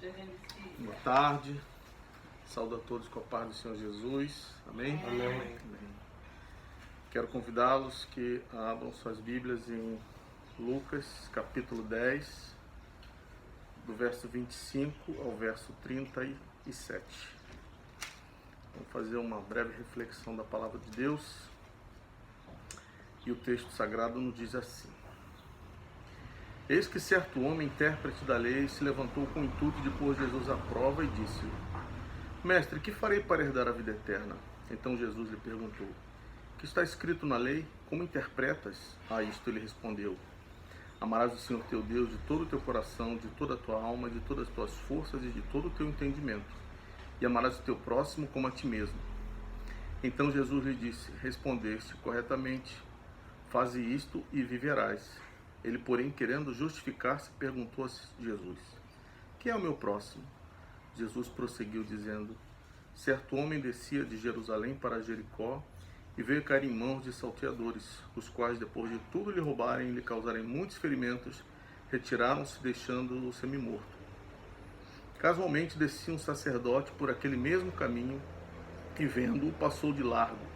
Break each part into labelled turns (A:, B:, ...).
A: Boa tarde. Saúdo a todos com a paz do Senhor Jesus. Amém?
B: Amém.
A: Amém. Quero convidá-los que abram suas Bíblias em Lucas, capítulo 10, do verso 25 ao verso 37. Vamos fazer uma breve reflexão da palavra de Deus. E o texto sagrado nos diz assim: Eis que certo homem, intérprete da lei, se levantou com o intuito de pôr Jesus à prova e disse-lhe: Mestre, que farei para herdar a vida eterna? Então Jesus lhe perguntou: Que está escrito na lei? Como interpretas? A isto ele respondeu: Amarás o Senhor teu Deus de todo o teu coração, de toda a tua alma, de todas as tuas forças e de todo o teu entendimento, e amarás o teu próximo como a ti mesmo. Então Jesus lhe disse: Respondeste corretamente, faze isto e viverás. Ele, porém, querendo justificar-se, perguntou a Jesus: Quem é o meu próximo? Jesus prosseguiu dizendo: Certo homem descia de Jerusalém para Jericó e veio cair em mãos de salteadores, os quais, depois de tudo lhe roubarem e lhe causarem muitos ferimentos, retiraram-se, deixando-o semi-morto. Casualmente descia um sacerdote por aquele mesmo caminho e, vendo-o, passou de largo.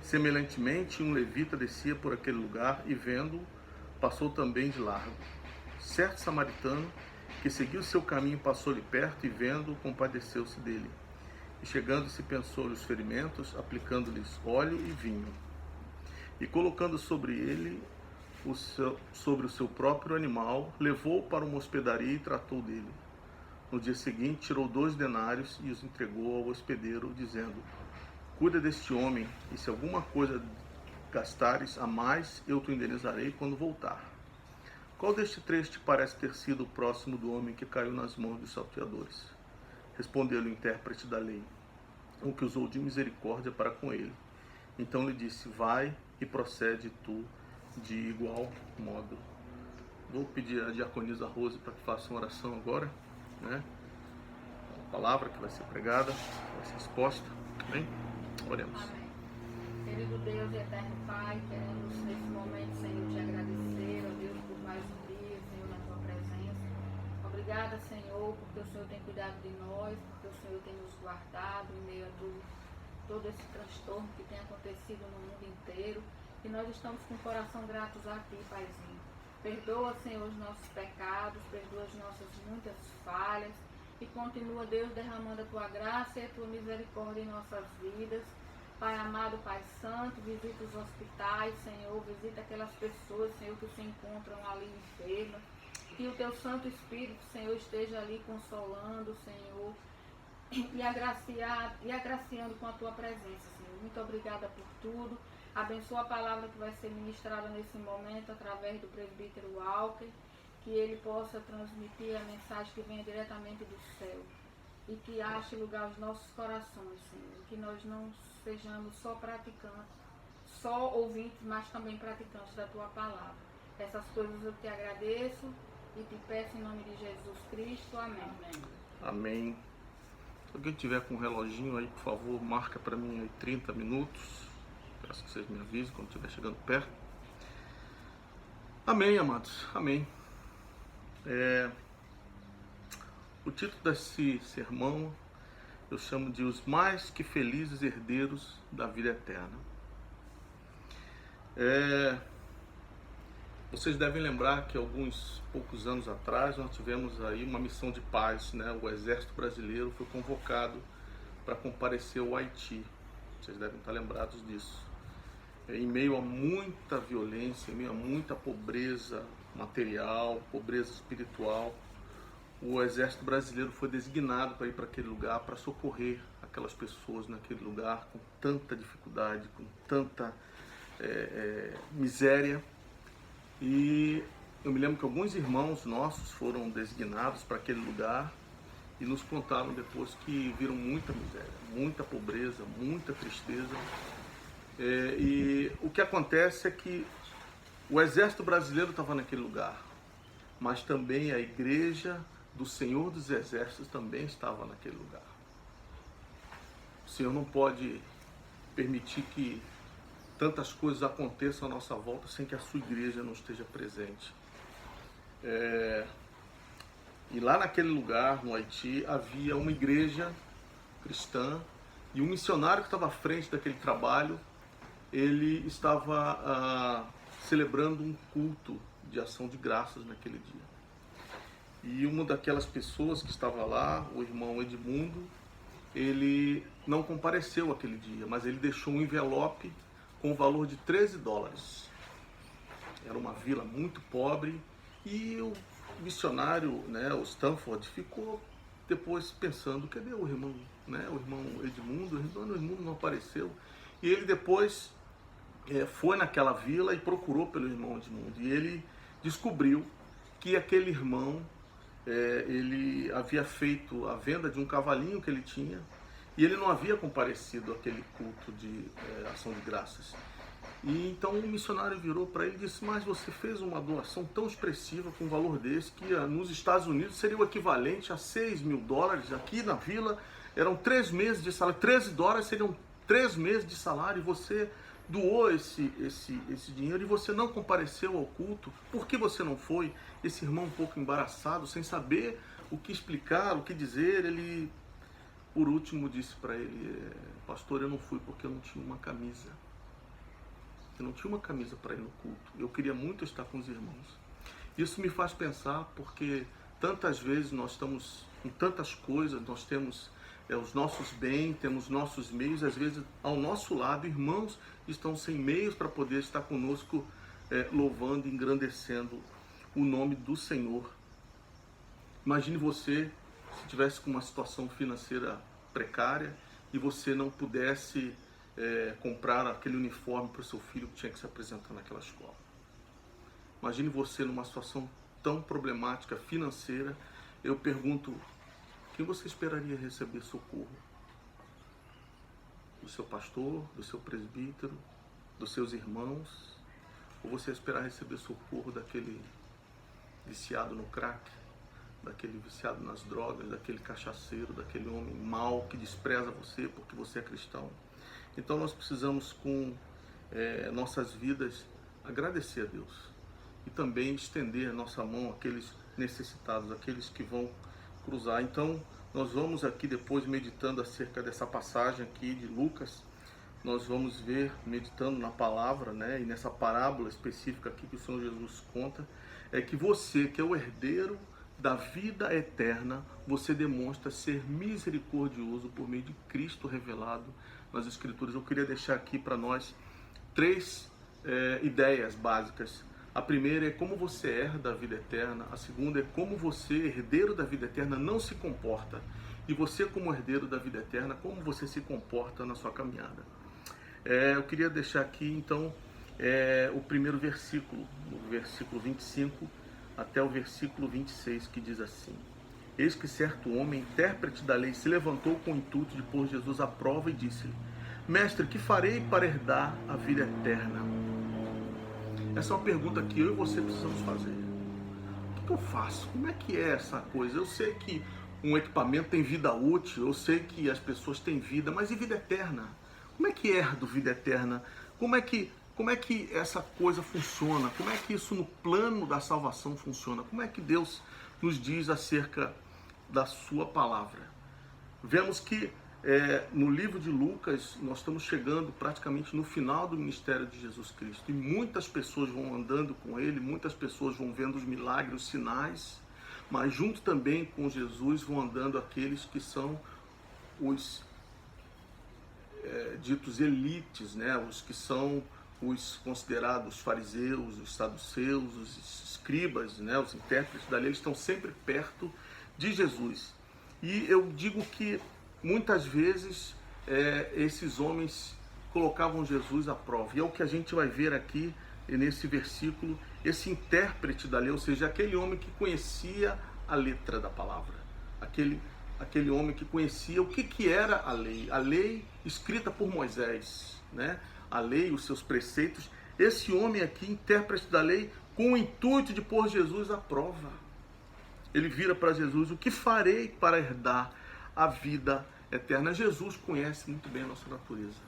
A: Semelhantemente, um levita descia por aquele lugar e, vendo-o, passou também de largo. Certo samaritano, que seguiu seu caminho, passou-lhe perto e, vendo-o, compadeceu-se dele. E chegando-se, pensou-lhe os ferimentos, aplicando-lhes óleo e vinho. E colocando sobre ele, sobre o seu próprio animal, levou-o para uma hospedaria e tratou dele. No dia seguinte, tirou 2 denários e os entregou ao hospedeiro, dizendo: Cuida deste homem, e se alguma coisa gastares a mais, eu te indenizarei quando voltar. Qual destes 3 te parece ter sido o próximo do homem que caiu nas mãos dos salteadores? Respondeu-lhe o intérprete da lei: O que usou de misericórdia para com ele. Então lhe disse: Vai e procede tu de igual modo. Vou pedir a diaconisa Rose para que faça uma oração agora, né? A palavra que vai ser pregada, vai ser exposta. Amém? Oremos.
B: Amém. Querido Deus e eterno Pai, queremos nesse momento, Senhor, te agradecer, ó Deus, por mais um dia, Senhor, na tua presença. Obrigada, Senhor, porque o Senhor tem cuidado de nós, porque o Senhor tem nos guardado em meio a todo esse transtorno que tem acontecido no mundo inteiro. E nós estamos com o coração gratos a Ti, Paizinho. Perdoa, Senhor, os nossos pecados, perdoa as nossas muitas falhas e continua, Deus, derramando a Tua graça e a Tua misericórdia em nossas vidas. Pai amado, Pai Santo, visita os hospitais, Senhor, visita aquelas pessoas, Senhor, que se encontram ali enfermas. Que o Teu Santo Espírito, Senhor, esteja ali consolando, Senhor, e agraciando com a Tua presença, Senhor. Muito obrigada por tudo. Abençoa a palavra que vai ser ministrada nesse momento através do presbítero Walker, que ele possa transmitir a mensagem que venha diretamente do céu e que ache lugar aos nossos corações, Senhor. Que nós não sejamos só praticantes, só ouvintes, mas também praticantes da Tua palavra. Essas coisas eu te agradeço e te peço em nome de Jesus Cristo. Amém.
A: Amém. Se alguém tiver com um reloginho aí, por favor, marca para mim aí 30 minutos. Peço que vocês me avisem quando estiver chegando perto. Amém, amados. Amém. O título desse sermão eu chamo de Os Mais Que Felizes Herdeiros da Vida Eterna. Vocês devem lembrar que alguns poucos anos atrás nós tivemos aí uma missão de paz, né? O Exército Brasileiro foi convocado para comparecer ao Haiti. Vocês devem estar lembrados disso. Em meio a muita violência, em meio a muita pobreza material, pobreza espiritual, o Exército Brasileiro foi designado para ir para aquele lugar, para socorrer aquelas pessoas naquele lugar com tanta dificuldade, com tanta miséria. E eu me lembro que alguns irmãos nossos foram designados para aquele lugar e nos contaram depois que viram muita miséria, muita pobreza, muita tristeza. E o que acontece é que o Exército Brasileiro estava naquele lugar, mas também a Igreja do Senhor dos Exércitos também estava naquele lugar. O Senhor não pode permitir que tantas coisas aconteçam à nossa volta sem que a sua igreja não esteja presente. E lá naquele lugar, no Haiti, havia uma igreja cristã e um missionário que estava à frente daquele trabalho, ele estava celebrando um culto de ação de graças naquele dia. E uma daquelas pessoas que estava lá, o irmão Edmundo, ele não compareceu aquele dia, mas ele deixou um envelope com o valor de $13. Era uma vila muito pobre e o missionário, né, o Stanford, ficou depois pensando, cadê o irmão, né, o irmão Edmundo? O Edmundo não apareceu. E ele depois foi naquela vila e procurou pelo irmão Edmundo. E ele descobriu que aquele irmão, ele havia feito a venda de um cavalinho que ele tinha e ele não havia comparecido àquele culto de ação de graças. E então o missionário virou para ele e disse, mas você fez uma doação tão expressiva com um valor desse que nos Estados Unidos seria o equivalente a $6.000. Aqui na vila eram 3 meses de salário, $13 seriam 3 meses de salário, e você doou esse dinheiro e você não compareceu ao culto. Por que você não foi? Esse irmão um pouco embaraçado, sem saber o que explicar, o que dizer, ele por último disse para ele, pastor, eu não fui porque eu não tinha uma camisa. Eu não tinha uma camisa para ir no culto. Eu queria muito estar com os irmãos. Isso me faz pensar porque tantas vezes nós estamos com tantas coisas, nós temos os nossos bens, temos nossos meios, às vezes ao nosso lado, irmãos estão sem meios para poder estar conosco louvando e engrandecendo o nome do Senhor. Imagine você se tivesse com uma situação financeira precária e você não pudesse comprar aquele uniforme para o seu filho que tinha que se apresentar naquela escola. Imagine você numa situação tão problemática financeira. Eu pergunto, quem você esperaria receber socorro? Do seu pastor, do seu presbítero, dos seus irmãos? Ou você esperar receber socorro daquele viciado no crack, daquele viciado nas drogas, daquele cachaceiro, daquele homem mau que despreza você porque você é cristão? Então nós precisamos com nossas vidas agradecer a Deus e também estender a nossa mão àqueles necessitados, àqueles que vão cruzar. Então nós vamos aqui depois meditando acerca dessa passagem aqui de Lucas, nós vamos ver, meditando na palavra, né, e nessa parábola específica aqui que o Senhor Jesus conta, é que você, que é o herdeiro da vida eterna, você demonstra ser misericordioso por meio de Cristo revelado nas Escrituras. Eu queria deixar aqui para nós 3 ideias básicas. A primeira é como você herda a vida eterna. A segunda é como você, herdeiro da vida eterna, não se comporta. E você, como herdeiro da vida eterna, como você se comporta na sua caminhada. Eu queria deixar aqui, então, o primeiro versículo, o versículo 25 até o versículo 26, que diz assim: Eis que certo homem, intérprete da lei, se levantou com o intuito de pôr Jesus à prova e disse-lhe: Mestre, que farei para herdar a vida eterna? Essa é uma pergunta que eu e você precisamos fazer. O que eu faço? Como é que é essa coisa? Eu sei que um equipamento tem vida útil, eu sei que as pessoas têm vida, mas e vida eterna? Como é que herdo vida eterna? Como é que essa coisa funciona? Como é que isso no plano da salvação funciona? Como é que Deus nos diz acerca da sua palavra? Vemos que no livro de Lucas nós estamos chegando praticamente no final do ministério de Jesus Cristo e muitas pessoas vão andando com ele, muitas pessoas vão vendo os milagres, os sinais, mas junto também com Jesus vão andando aqueles que são os ditos elites, né? Os que são os considerados fariseus, os saduceus, os escribas, né? Os intérpretes da lei, eles estão sempre perto de Jesus. E eu digo que muitas vezes esses homens colocavam Jesus à prova. E é o que a gente vai ver aqui nesse versículo, esse intérprete da lei, ou seja, aquele homem que conhecia a letra da palavra, aquele homem que conhecia o que era a lei escrita por Moisés, né? A lei, os seus preceitos. Esse homem aqui, intérprete da lei, com o intuito de pôr Jesus à prova. Ele vira para Jesus: o que farei para herdar a vida eterna? Jesus conhece muito bem a nossa natureza.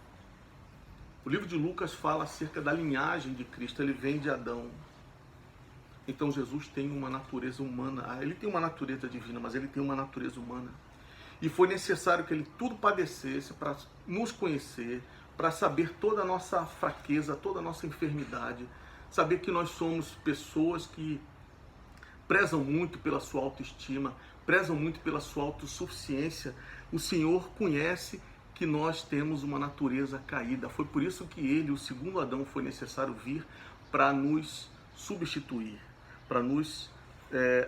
A: O livro de Lucas fala acerca da linhagem de Cristo. Ele vem de Adão. Então Jesus tem uma natureza humana, ele tem uma natureza divina, mas ele tem uma natureza humana. E foi necessário que ele tudo padecesse para nos conhecer, para saber toda a nossa fraqueza, toda a nossa enfermidade, saber que nós somos pessoas que prezam muito pela sua autoestima, prezam muito pela sua autossuficiência. O Senhor conhece que nós temos uma natureza caída. Foi por isso que ele, o segundo Adão, foi necessário vir para nos substituir, para nos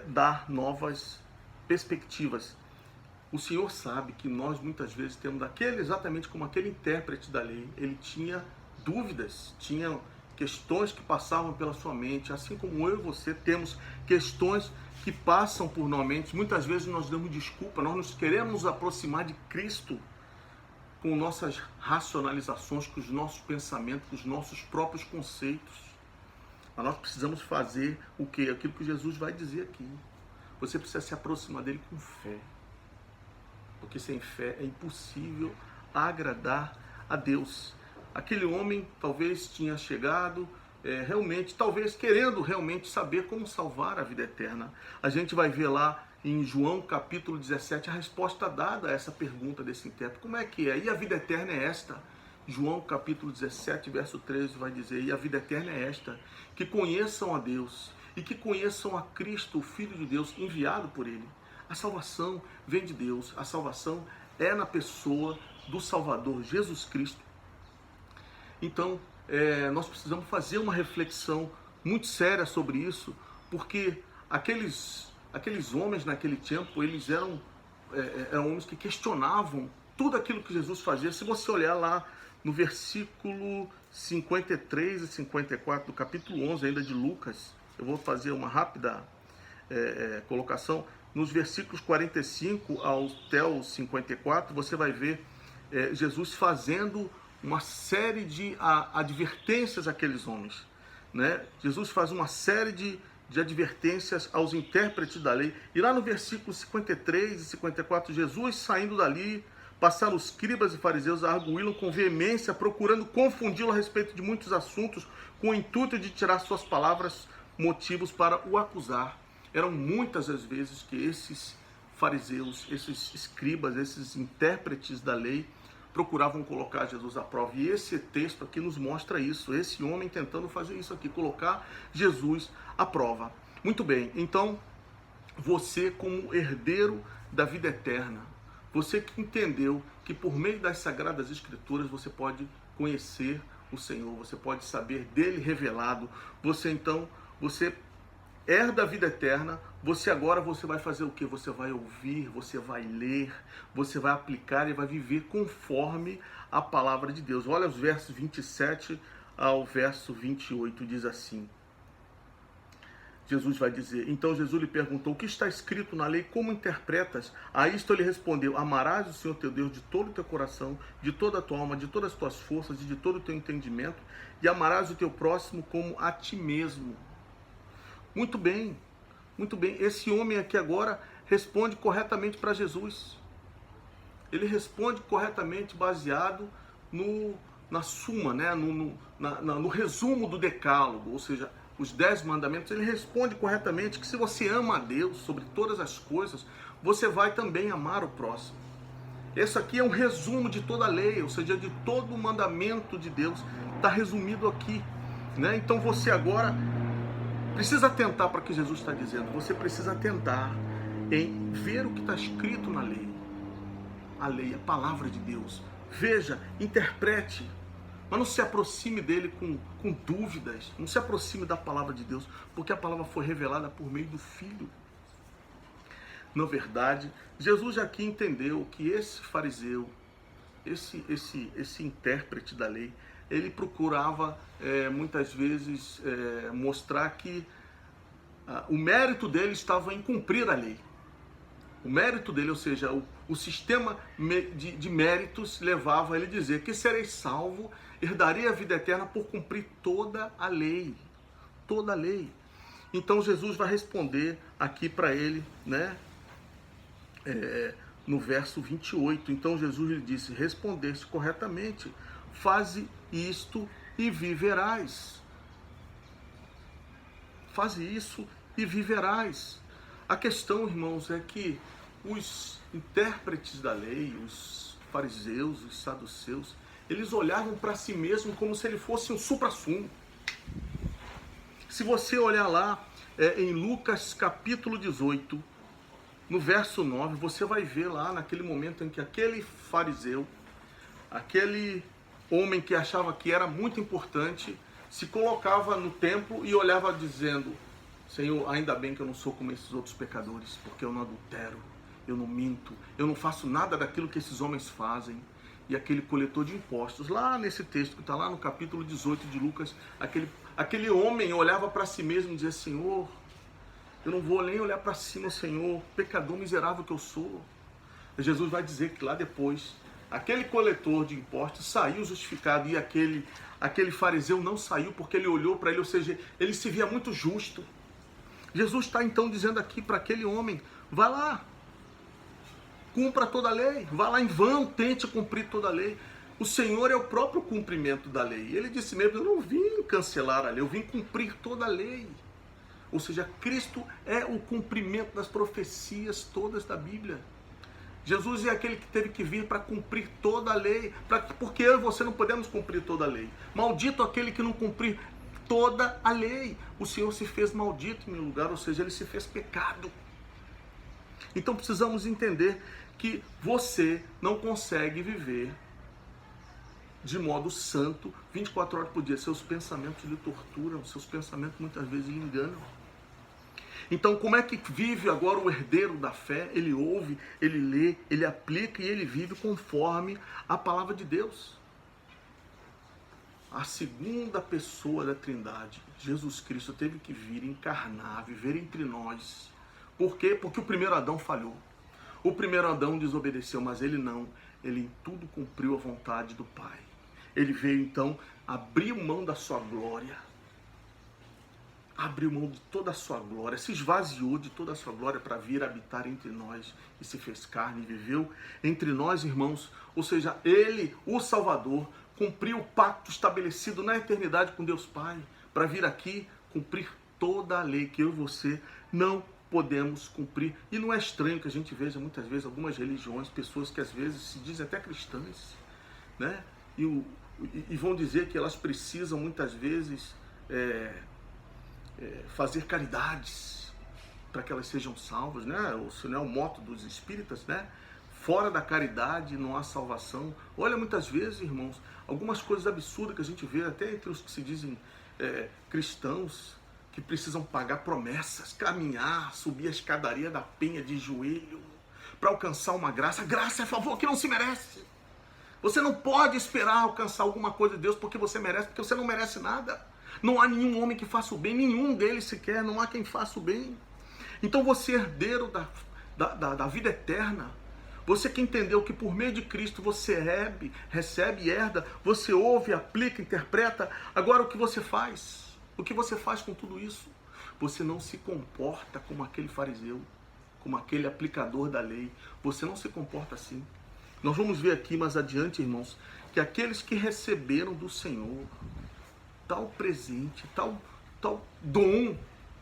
A: dar novas perspectivas. O Senhor sabe que nós muitas vezes temos exatamente como aquele intérprete da lei, ele tinha dúvidas, tinha questões que passavam pela sua mente, assim como eu e você temos questões que passam por nossa mente. Muitas vezes nós damos desculpa, nós nos queremos nos aproximar de Cristo com nossas racionalizações, com os nossos pensamentos, com os nossos próprios conceitos. Mas nós precisamos fazer o quê? Aquilo que Jesus vai dizer aqui. Você precisa se aproximar dele com fé. Porque sem fé é impossível agradar a Deus. Aquele homem talvez tinha chegado realmente, talvez querendo realmente saber como salvar a vida eterna. A gente vai ver lá em João capítulo 17 a resposta dada a essa pergunta desse intérprete. Como é que é? E a vida eterna é esta? João capítulo 17, verso 13 vai dizer: e a vida eterna é esta, que conheçam a Deus e que conheçam a Cristo, o Filho de Deus, enviado por ele. A salvação vem de Deus, a salvação é na pessoa do Salvador, Jesus Cristo. Então, nós precisamos fazer uma reflexão muito séria sobre isso, porque aqueles homens naquele tempo, eles eram homens que questionavam tudo aquilo que Jesus fazia. Se você olhar lá no versículo 53 e 54 do capítulo 11 ainda de Lucas, eu vou fazer uma rápida colocação. Nos versículos 45 até os 54, você vai ver Jesus fazendo uma série de advertências àqueles homens, né? Jesus faz uma série de advertências aos intérpretes da lei. E lá no versículo 53 e 54, Jesus, saindo dali, passaram os escribas e fariseus a arguí-lo com veemência, procurando confundi-lo a respeito de muitos assuntos, com o intuito de tirar suas palavras motivos para o acusar. Eram muitas as vezes que esses fariseus, esses escribas, esses intérpretes da lei procuravam colocar Jesus à prova. E esse texto aqui nos mostra isso, esse homem tentando fazer isso aqui, colocar Jesus à prova. Muito bem, então você como herdeiro da vida eterna, você que entendeu que por meio das Sagradas Escrituras você pode conhecer o Senhor, você pode saber dele revelado, você herda a vida eterna, você vai fazer o que? Você vai ouvir, você vai ler, você vai aplicar e vai viver conforme a palavra de Deus. Olha os versos 27 ao verso 28, diz assim. Jesus vai dizer: então Jesus lhe perguntou: o que está escrito na lei, como interpretas? A isto ele respondeu: amarás o Senhor teu Deus de todo o teu coração, de toda a tua alma, de todas as tuas forças e de todo o teu entendimento, e amarás o teu próximo como a ti mesmo. Muito bem, esse homem aqui agora responde corretamente para Jesus. Ele responde corretamente baseado na suma, né? no resumo do decálogo, ou seja, os 10 mandamentos. Ele responde corretamente que se você ama a Deus sobre todas as coisas, você vai também amar o próximo. Esse aqui é um resumo de toda a lei, ou seja, de todo o mandamento de Deus, está resumido aqui, né? Então você agora precisa atentar para o que Jesus está dizendo. Você precisa atentar em ver o que está escrito na lei. A lei, a palavra de Deus. Veja, interprete, mas não se aproxime dele com dúvidas. Não se aproxime da palavra de Deus, porque a palavra foi revelada por meio do Filho. Na verdade, Jesus aqui entendeu que esse fariseu, esse intérprete da lei, ele procurava muitas vezes mostrar que o mérito dele estava em cumprir a lei. O mérito dele, ou seja, o sistema de méritos levava a ele dizer que serei salvo, herdarei a vida eterna por cumprir toda a lei. Toda a lei. Então Jesus vai responder aqui para ele, né? No verso 28. Então Jesus lhe disse: respondeste corretamente, faze isto e viverás. faze isso e viverás. A questão, irmãos, é que os intérpretes da lei, os fariseus, os saduceus, eles olhavam para si mesmos como se ele fosse um supra-sumo. Se você olhar lá em Lucas capítulo 18, no verso 9, você vai ver lá naquele momento em que aquele fariseu, aquele homem que achava que era muito importante, se colocava no templo e olhava dizendo: Senhor, ainda bem que eu não sou como esses outros pecadores, porque eu não adultero, eu não minto, eu não faço nada daquilo que esses homens fazem. E aquele coletor de impostos, lá nesse texto que está lá no capítulo 18 de Lucas, aquele homem olhava para si mesmo e dizia: Senhor, eu não vou nem olhar para cima, Senhor, pecador miserável que eu sou. E Jesus vai dizer que lá depois, aquele coletor de impostos saiu justificado e aquele fariseu não saiu porque ele olhou para ele, ou seja, ele se via muito justo. Jesus está então dizendo aqui para aquele homem: vá lá, cumpra toda a lei, vá lá em vão, tente cumprir toda a lei. O Senhor é o próprio cumprimento da lei. Ele disse mesmo: eu não vim cancelar a lei, eu vim cumprir toda a lei. Ou seja, Cristo é o cumprimento das profecias todas da Bíblia. Jesus é aquele que teve que vir para cumprir toda a lei, porque eu e você não podemos cumprir toda a lei. Maldito aquele que não cumprir toda a lei. O Senhor se fez maldito em meu lugar, ou seja, ele se fez pecado. Então precisamos entender que você não consegue viver de modo santo 24 horas por dia. Seus pensamentos lhe torturam, seus pensamentos muitas vezes lhe enganam. Então como é que vive agora o herdeiro da fé? Ele ouve, ele lê, ele aplica e ele vive conforme a palavra de Deus. A segunda pessoa da Trindade, Jesus Cristo, teve que vir encarnar, viver entre nós. Por quê? Porque o primeiro Adão falhou. O primeiro Adão desobedeceu, mas ele não. Ele em tudo cumpriu a vontade do Pai. Ele veio então, abriu mão da sua glória. Abriu mão de toda a sua glória, se esvaziou de toda a sua glória para vir habitar entre nós e se fez carne e viveu entre nós, irmãos. Ou seja, ele, o Salvador, cumpriu o pacto estabelecido na eternidade com Deus Pai para vir aqui cumprir toda a lei que eu e você não podemos cumprir. E não é estranho que a gente veja muitas vezes algumas religiões, pessoas que às vezes se dizem até cristãs, né? E vão dizer que elas precisam muitas vezes fazer caridades para que elas sejam salvas, né? Ou se não é o moto dos espíritas, né? Fora da caridade não há salvação. Olha, muitas vezes, irmãos, algumas coisas absurdas que a gente vê até entre os que se dizem cristãos, que precisam pagar promessas, caminhar, subir a escadaria da penha de joelho para alcançar uma graça. Graça é favor que não se merece. Você não pode esperar alcançar alguma coisa de Deus porque você merece, porque você não merece nada. Não há nenhum homem que faça o bem, nenhum deles sequer, não há quem faça o bem. Então você, herdeiro da vida eterna, você que entendeu que por meio de Cristo você recebe e herda, você ouve, aplica, interpreta, agora o que você faz? O que você faz com tudo isso? Você não se comporta como aquele fariseu, como aquele aplicador da lei. Você não se comporta assim. Nós vamos ver aqui mais adiante, irmãos, que aqueles que receberam do Senhor tal presente, tal dom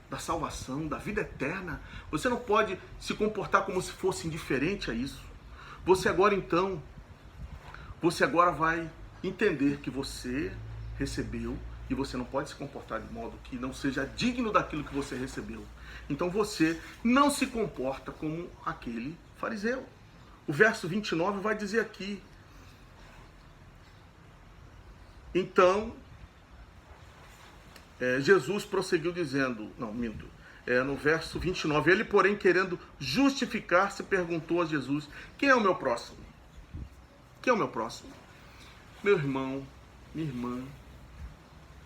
A: da salvação, da vida eterna, você não pode se comportar como se fosse indiferente a isso. Você agora então, vai entender que você recebeu e você não pode se comportar de modo que não seja digno daquilo que você recebeu. Então você não se comporta como aquele fariseu. O verso 29 vai dizer aqui: então Jesus prosseguiu dizendo, no verso 29, ele, porém, querendo justificar-se, perguntou a Jesus: quem é o meu próximo? Quem é o meu próximo? Meu irmão, minha irmã,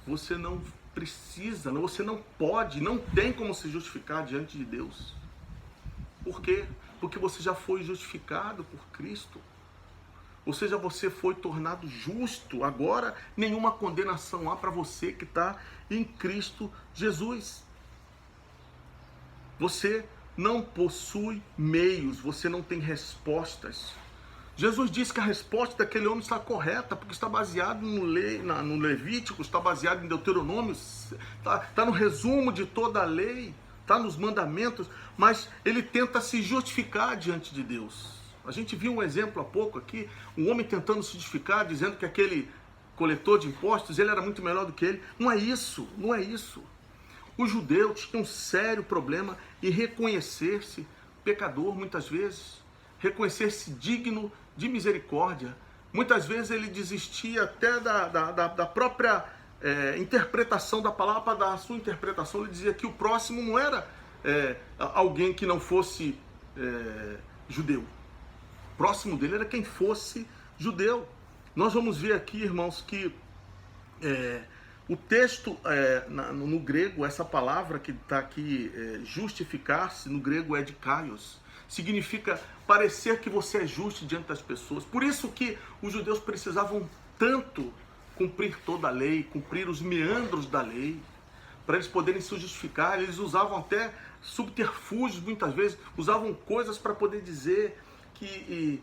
A: você não precisa, você não pode, não tem como se justificar diante de Deus. Por quê? Porque você já foi justificado por Cristo. Ou seja, você foi tornado justo. Agora, nenhuma condenação há para você que está em Cristo Jesus. Você não possui meios, você não tem respostas Jesus disse que a resposta daquele homem está correta, porque está baseado no Levítico, está baseado em Deuteronômio, está no resumo de toda a lei, está nos mandamentos, mas ele tenta se justificar diante de Deus. A gente viu um exemplo há pouco aqui, um homem tentando se justificar, dizendo que aquele coletor de impostos, ele era muito melhor do que ele. Não é isso, não é isso. O judeu tinha um sério problema em reconhecer-se pecador muitas vezes, reconhecer-se digno de misericórdia. Muitas vezes ele desistia até da própria interpretação da palavra, para dar a sua interpretação. Ele dizia que o próximo não era alguém que não fosse judeu. O próximo dele era quem fosse judeu. Nós vamos ver aqui, irmãos, que o texto no grego, essa palavra que está aqui, justificar-se, no grego é dikaios, significa parecer que você é justo diante das pessoas. Por isso que os judeus precisavam tanto cumprir toda a lei, cumprir os meandros da lei, para eles poderem se justificar. Eles usavam até subterfúgios, muitas vezes, usavam coisas para poder dizer que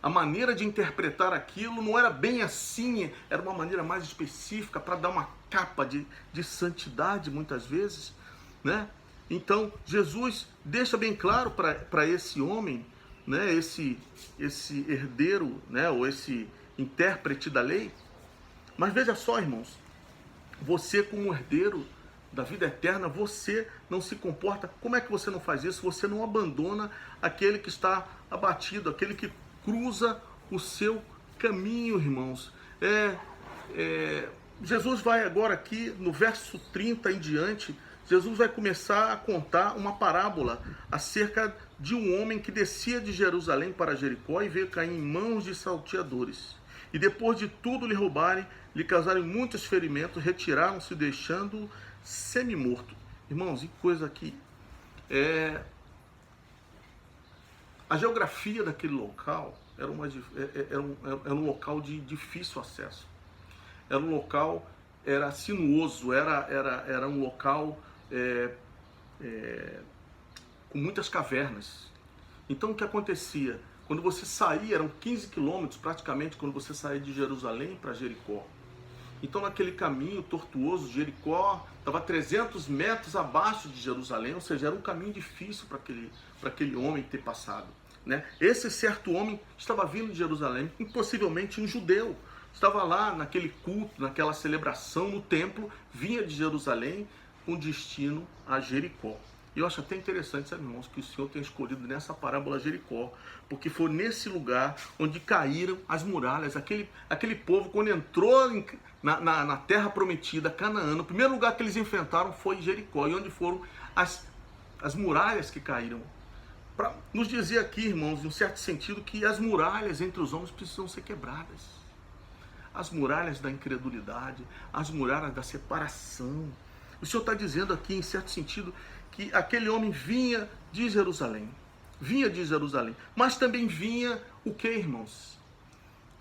A: a maneira de interpretar aquilo não era bem assim, era uma maneira mais específica, para dar uma capa de santidade, muitas vezes, né? Então, Jesus deixa bem claro para esse homem, né, esse herdeiro, né, ou esse intérprete da lei. Mas veja só, irmãos, você como herdeiro da vida eterna, você não se comporta. Como é que você não faz isso? Você não abandona aquele que está abatido, aquele que cruza o seu caminho, irmãos. Jesus vai agora aqui, no verso 30 em diante, Jesus vai começar a contar uma parábola acerca de um homem que descia de Jerusalém para Jericó e veio cair em mãos de salteadores. E depois de tudo lhe roubarem, lhe causarem muitos ferimentos, retiraram-se, deixando-o semi-morto. Irmãos, e coisa aqui. A geografia daquele local era um local de difícil acesso. Era um local, era sinuoso, era um local com muitas cavernas. Então o que acontecia? Quando você saía, eram 15 quilômetros praticamente, quando você saía de Jerusalém para Jericó. Então naquele caminho tortuoso, Jericó estava 300 metros abaixo de Jerusalém, ou seja, era um caminho difícil para aquele homem ter passado, né? Esse certo homem estava vindo de Jerusalém, possivelmente um judeu, estava lá naquele culto, naquela celebração no templo, vinha de Jerusalém com destino a Jericó. E eu acho até interessante, sabe, irmãos, que o Senhor tenha escolhido nessa parábola Jericó, porque foi nesse lugar onde caíram as muralhas. Aquele povo, quando entrou na terra prometida, Canaã, o primeiro lugar que eles enfrentaram foi Jericó, e onde foram as muralhas que caíram. Para nos dizer aqui, irmãos, em um certo sentido, que as muralhas entre os homens precisam ser quebradas. As muralhas da incredulidade, as muralhas da separação. O Senhor está dizendo aqui, em certo sentido, que aquele homem vinha de Jerusalém, mas também vinha o que, irmãos?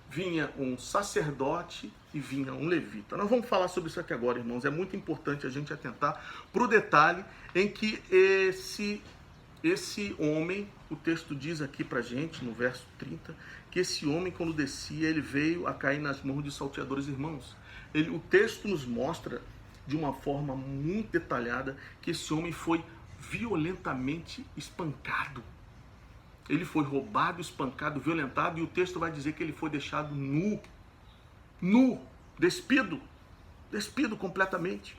A: Vinha um sacerdote e vinha um levita. Nós vamos falar sobre isso aqui agora, irmãos. É muito importante a gente atentar para o detalhe em que esse homem, o texto diz aqui para a gente, no verso 30, que esse homem, quando descia, ele veio a cair nas mãos de salteadores. Irmãos, o texto nos mostra de uma forma muito detalhada que esse homem foi violentamente espancado. Ele foi roubado, espancado, violentado, e o texto vai dizer que ele foi deixado nu, despido completamente.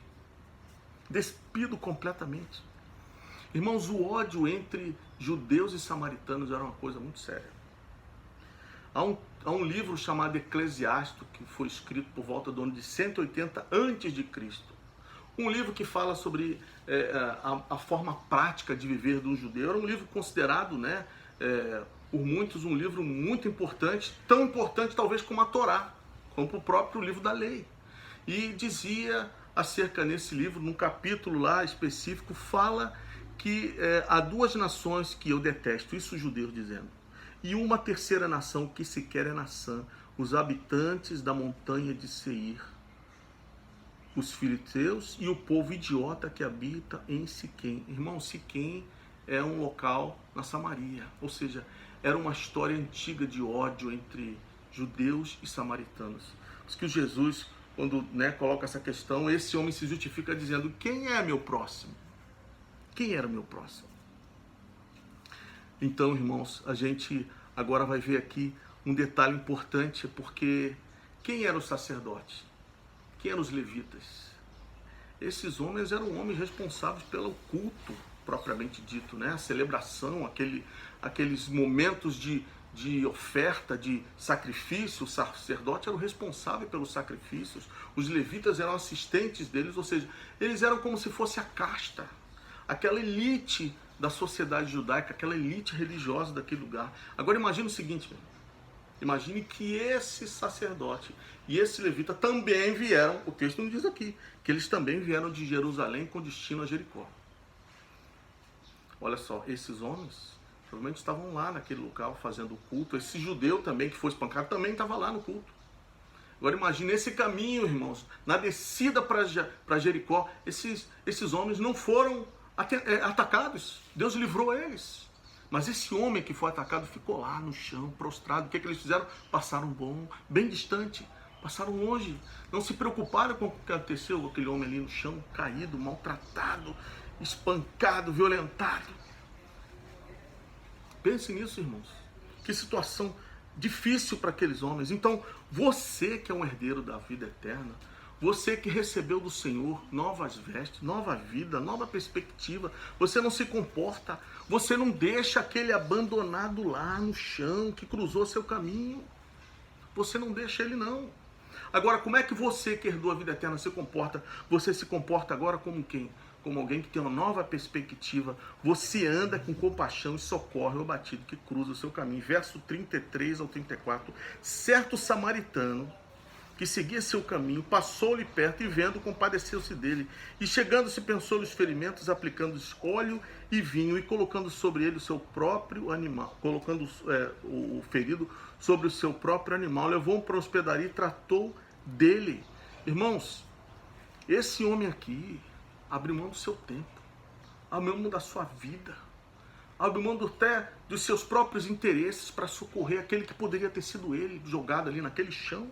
A: Irmãos, o ódio entre judeus e samaritanos era uma coisa muito séria. Há um livro chamado Eclesiástico, que foi escrito por volta do ano de 180 a.C., um livro que fala sobre a forma prática de viver do judeu. Era um livro considerado, né, por muitos, um livro muito importante, tão importante talvez como a Torá, como o próprio livro da lei. E dizia acerca nesse livro, num capítulo lá específico, fala que há duas nações que eu detesto, isso os judeus dizendo, e uma terceira nação que sequer é nação, os habitantes da montanha de Seir, os filisteus e o povo idiota que habita em Siquém. Irmão, Siquém é um local na Samaria, ou seja, era uma história antiga de ódio entre judeus e samaritanos. Por isso que Jesus, quando coloca essa questão, esse homem se justifica dizendo: quem é meu próximo? Quem era o meu próximo? Então, irmãos, a gente agora vai ver aqui um detalhe importante, porque quem eram os sacerdotes? Quem eram os levitas? Esses homens eram homens responsáveis pelo culto, propriamente dito, a celebração, aqueles momentos de oferta, de sacrifício. O sacerdote era o responsável pelos sacrifícios, os levitas eram assistentes deles, ou seja, eles eram como se fosse a casta, aquela elite da sociedade judaica, aquela elite religiosa daquele lugar. Agora imagine o seguinte, imagine que esse sacerdote e esse levita também vieram, o texto não diz aqui, que eles também vieram de Jerusalém com destino a Jericó. Olha só, esses homens provavelmente estavam lá naquele local fazendo o culto. Esse judeu também que foi espancado também estava lá no culto. Agora imagine esse caminho, irmãos, na descida para Jericó, esses homens não foram atacados, Deus livrou eles. Mas esse homem que foi atacado ficou lá no chão, prostrado. O que eles fizeram? Passaram bem distante, passaram longe, não se preocuparam com o que aconteceu com aquele homem ali no chão, caído, maltratado, espancado, violentado. Pense nisso, irmãos. Que situação difícil para aqueles homens. Então, você que é um herdeiro da vida eterna, você que recebeu do Senhor novas vestes, nova vida, nova perspectiva, você não se comporta, você não deixa aquele abandonado lá no chão que cruzou seu caminho. Você não deixa ele, não. Agora, como é que você que herdou a vida eterna se comporta? Você se comporta agora como quem? Como alguém que tem uma nova perspectiva. Você anda com compaixão e socorre o abatido que cruza o seu caminho. Verso 33 ao 34. Certo samaritano que seguia seu caminho, passou-lhe perto e vendo, compadeceu-se dele. E chegando-se, pensou nos ferimentos, aplicando óleo e vinho e colocando sobre ele o seu próprio animal, colocando o ferido sobre o seu próprio animal, levou-o para a hospedaria e tratou dele. Irmãos, esse homem aqui abriu mão do seu tempo, abriu mão da sua vida, abriu mão até dos seus próprios interesses para socorrer aquele que poderia ter sido ele, jogado ali naquele chão.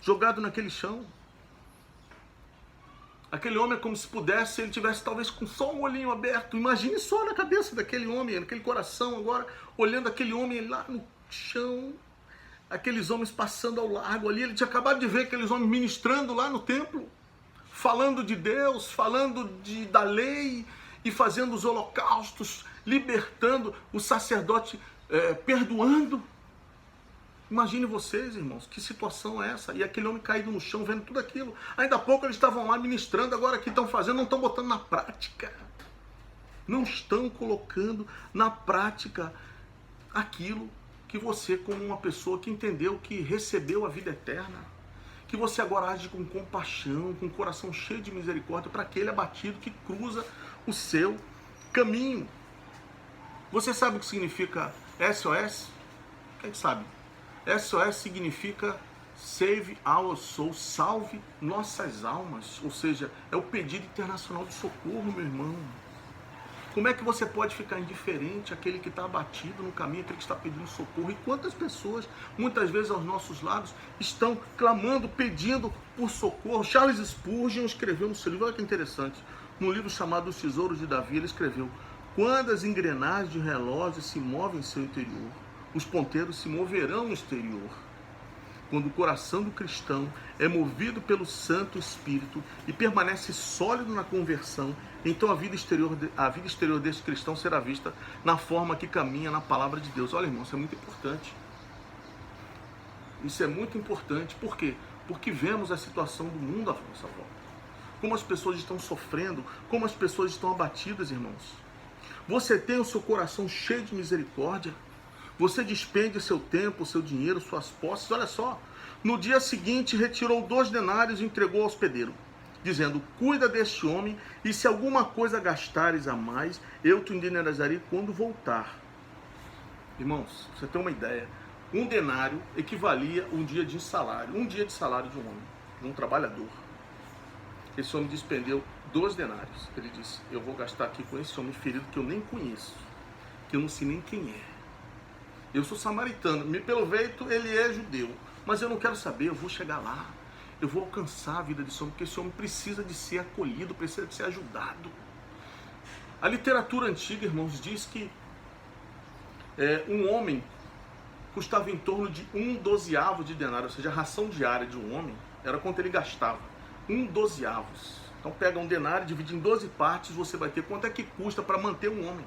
A: Jogado naquele chão. Aquele homem é como se pudesse, ele tivesse talvez com só um olhinho aberto. Imagine só na cabeça daquele homem, naquele coração agora, olhando aquele homem lá no chão, aqueles homens passando ao largo ali. Ele tinha acabado de ver aqueles homens ministrando lá no templo, falando de Deus, falando da lei e fazendo os holocaustos, libertando o sacerdote, perdoando. Imagine vocês, irmãos, que situação é essa? E aquele homem caído no chão, vendo tudo aquilo. Ainda há pouco eles estavam lá ministrando, agora o que estão fazendo? Não estão botando na prática. Não estão colocando na prática aquilo que você, como uma pessoa que entendeu, que recebeu a vida eterna, que você agora age com compaixão, com o coração cheio de misericórdia para aquele abatido que cruza o seu caminho. Você sabe o que significa SOS? Quem sabe? SOS significa Save Our Soul, salve nossas almas, ou seja, é o pedido internacional de socorro, meu irmão. Como é que você pode ficar indiferente àquele que está abatido no caminho, aquele que está pedindo socorro? E quantas pessoas, muitas vezes aos nossos lados, estão clamando, pedindo por socorro? Charles Spurgeon escreveu no seu livro, olha que interessante, no livro chamado Os Tesouros de Davi, ele escreveu: quando as engrenagens de relógio se movem em seu interior, os ponteiros se moverão no exterior. Quando o coração do cristão é movido pelo Santo Espírito e permanece sólido na conversão, então a vida exterior desse cristão será vista na forma que caminha na palavra de Deus. Olha, irmão, isso é muito importante. Isso é muito importante. Por quê? Porque vemos a situação do mundo à nossa volta. Como as pessoas estão sofrendo, como as pessoas estão abatidas, irmãos. Você tem o seu coração cheio de misericórdia. Você despende seu tempo, seu dinheiro, suas posses. Olha só, no dia seguinte retirou 2 denários e entregou ao hospedeiro, dizendo: cuida deste homem, e se alguma coisa gastares a mais, eu te indenizarei quando voltar. Irmãos, você tem uma ideia, 1 denário equivalia a um dia de salário de um homem, de um trabalhador. Esse homem despendeu 2 denários. Ele disse: eu vou gastar aqui com esse homem ferido que eu nem conheço. que eu não sei nem quem é. Eu sou samaritano, pelo jeito ele é judeu, mas eu não quero saber, eu vou chegar lá. Eu vou alcançar a vida desse homem, porque esse homem precisa de ser acolhido, precisa de ser ajudado. A literatura antiga, irmãos, diz que um homem custava em torno de 1/12 de denário, ou seja, a ração diária de um homem era quanto ele gastava, 1/12. Então pega um denário, divide em 12 partes, você vai ter quanto é que custa para manter um homem.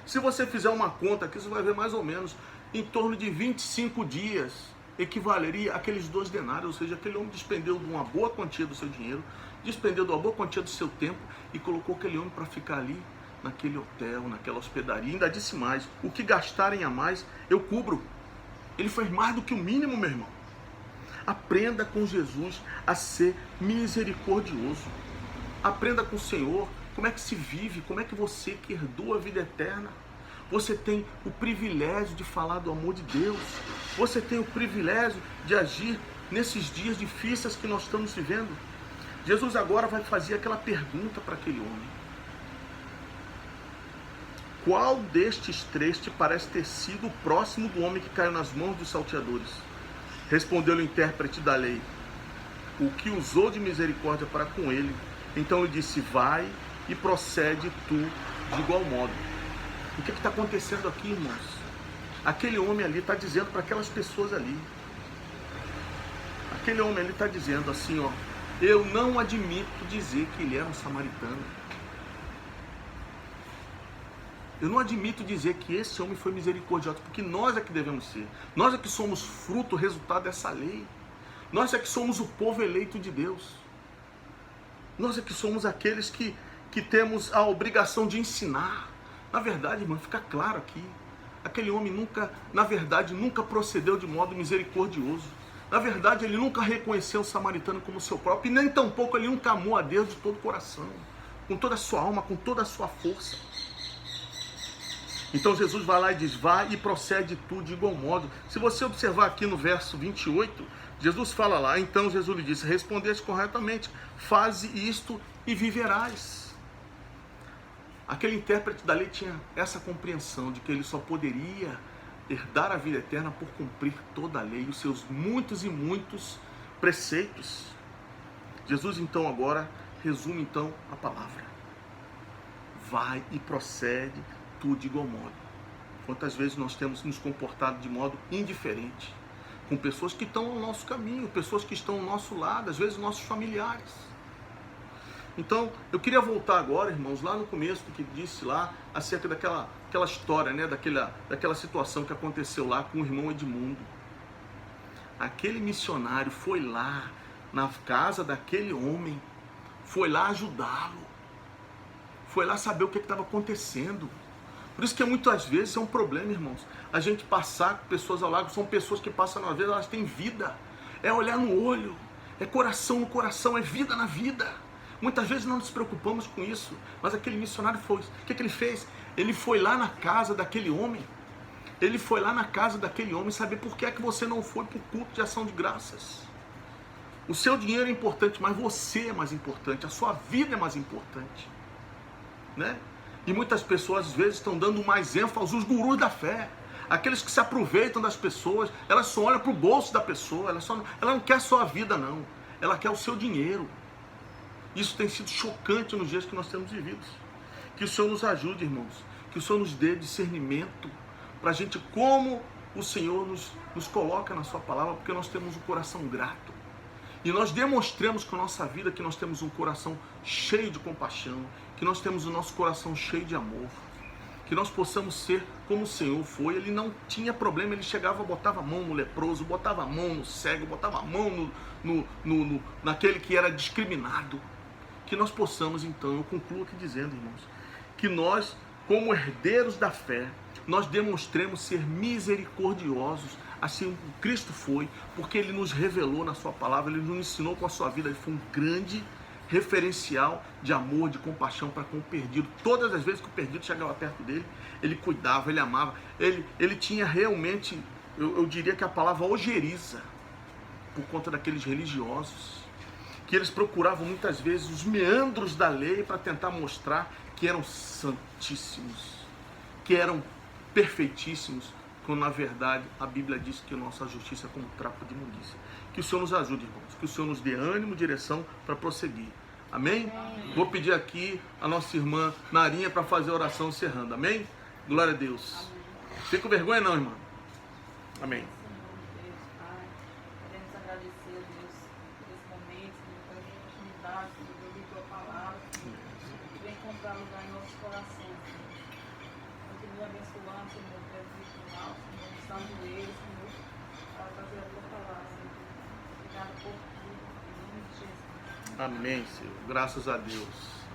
A: Se você fizer uma conta aqui, você vai ver mais ou menos em torno de 25 dias, equivaleria àqueles 2 denários, ou seja, aquele homem despendeu de uma boa quantia do seu dinheiro, despendeu de uma boa quantia do seu tempo e colocou aquele homem para ficar ali, naquele hotel, naquela hospedaria. Ainda disse mais, o que gastarem a mais, eu cubro. Ele fez mais do que o mínimo, meu irmão. Aprenda com Jesus a ser misericordioso. Aprenda com o Senhor como é que se vive, como é que você que herdou a vida eterna. Você tem o privilégio de falar do amor de Deus. Você tem o privilégio de agir nesses dias difíceis que nós estamos vivendo. Jesus agora vai fazer aquela pergunta para aquele homem. Qual destes 3 te parece ter sido o próximo do homem que caiu nas mãos dos salteadores? Respondeu-lhe o intérprete da lei, o que usou de misericórdia para com ele. Então ele disse, vai e procede tu de igual modo. O que está acontecendo aqui, irmãos? Aquele homem ali está dizendo para aquelas pessoas ali. Aquele homem ali está dizendo assim, ó, eu não admito dizer que ele era um samaritano. Eu não admito dizer que esse homem foi misericordioso, porque nós é que devemos ser. Nós é que somos fruto, resultado dessa lei. Nós é que somos o povo eleito de Deus. Nós é que somos aqueles que temos a obrigação de ensinar. Na verdade, irmão, fica claro aqui. Aquele homem nunca procedeu de modo misericordioso. Na verdade, ele nunca reconheceu o samaritano como seu próprio, e nem tampouco ele nunca amou a Deus de todo o coração, com toda a sua alma, com toda a sua força. Então Jesus vai lá e diz, vai e procede tu de igual modo. Se você observar aqui no verso 28, Jesus fala lá, então Jesus lhe disse, respondeste corretamente, faze isto e viverás. Aquele intérprete da lei tinha essa compreensão de que ele só poderia herdar a vida eterna por cumprir toda a lei, os seus muitos e muitos preceitos. Jesus então agora resume então a palavra. Vai e procede tu de igual modo. Quantas vezes nós temos nos comportado de modo indiferente com pessoas que estão ao nosso caminho, pessoas que estão ao nosso lado, às vezes nossos familiares. Então, eu queria voltar agora, irmãos, lá no começo do que disse lá, acerca daquela história, né, daquela situação que aconteceu lá com o irmão Edmundo. Aquele missionário foi lá na casa daquele homem, foi lá ajudá-lo, foi lá saber o que estava acontecendo. Por isso que muitas vezes é um problema, irmãos, a gente passar com pessoas ao lado, são pessoas que passam na vida, elas têm vida, é olhar no olho, é coração no coração, é vida na vida. Muitas vezes não nos preocupamos com isso, mas aquele missionário foi. O que ele fez? Ele foi lá na casa daquele homem. Ele foi lá na casa daquele homem saber por que é que você não foi para o culto de ação de graças. O seu dinheiro é importante, mas você é mais importante, a sua vida é mais importante, né? E muitas pessoas às vezes estão dando mais ênfase aos gurus da fé, aqueles que se aproveitam das pessoas. Elas só olham para o bolso da pessoa, ela não quer só a vida não, ela quer o seu dinheiro. Isso tem sido chocante nos dias que nós temos vividos. Que o Senhor nos ajude, irmãos. Que o Senhor nos dê discernimento para a gente, como o Senhor nos coloca na sua palavra, porque nós temos um coração grato. E nós demonstremos com a nossa vida que nós temos um coração cheio de compaixão, que nós temos o nosso coração cheio de amor. Que nós possamos ser como o Senhor foi. Ele não tinha problema, ele chegava, botava a mão no leproso, botava a mão no cego, botava a mão naquele que era discriminado. Que nós possamos, então, eu concluo aqui dizendo, irmãos, que nós, como herdeiros da fé, nós demonstremos ser misericordiosos, assim como Cristo foi, porque Ele nos revelou na sua palavra, Ele nos ensinou com a sua vida, Ele foi um grande referencial de amor, de compaixão para com o perdido. Todas as vezes que o perdido chegava perto dele, Ele cuidava, Ele amava, Ele tinha realmente, eu diria que a palavra ojeriza, por conta daqueles religiosos, que eles procuravam muitas vezes os meandros da lei para tentar mostrar que eram santíssimos, que eram perfeitíssimos, quando na verdade a Bíblia diz que a nossa justiça é como trapo de imundícia. Que o Senhor nos ajude, irmãos, que o Senhor nos dê ânimo e direção para prosseguir. Amém? Vou pedir aqui a nossa irmã Narinha para fazer a oração encerrando. Amém? Glória a Deus. Fica com vergonha não, irmã. Amém.
B: Senhor Deus, Pai, queremos agradecer a Deus por esse momento, Senhor, pela oportunidade, Senhor, de ouvir tua palavra, Senhor, que vem comprar lugar em nossos corações, Senhor. Continue abençoando, Senhor, o presbítero mal, Senhor, usando ele, Senhor, para trazer a tua palavra, Senhor. Obrigado por tudo, em nome de Jesus.
A: Amém, Senhor. Graças a Deus.